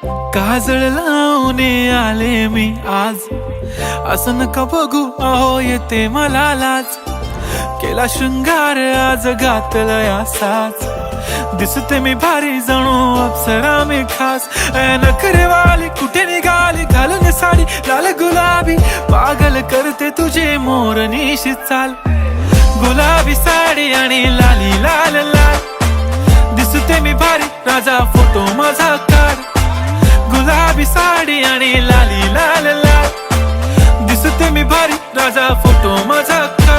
काजळ लावून आले मी आज, असं नका बघू अहो येते मला लाज. केला शृंगार आज घातलाय असाच, दिसते मी भारी जणू अप्सरा मी खास. नखरेवाली कुठे निघाली घालून साडी लाल गुलाबी, पागल करते तुझे मोरनीशी चाल. गुलाबी साडी आणि लाली लाल लाल, दिसते मी भारी राजा फोटो माझा काढ. गुलाबी साडी आणि लाली लाल लाल, दिसते मी भारी राजा फोटो माझा काढ.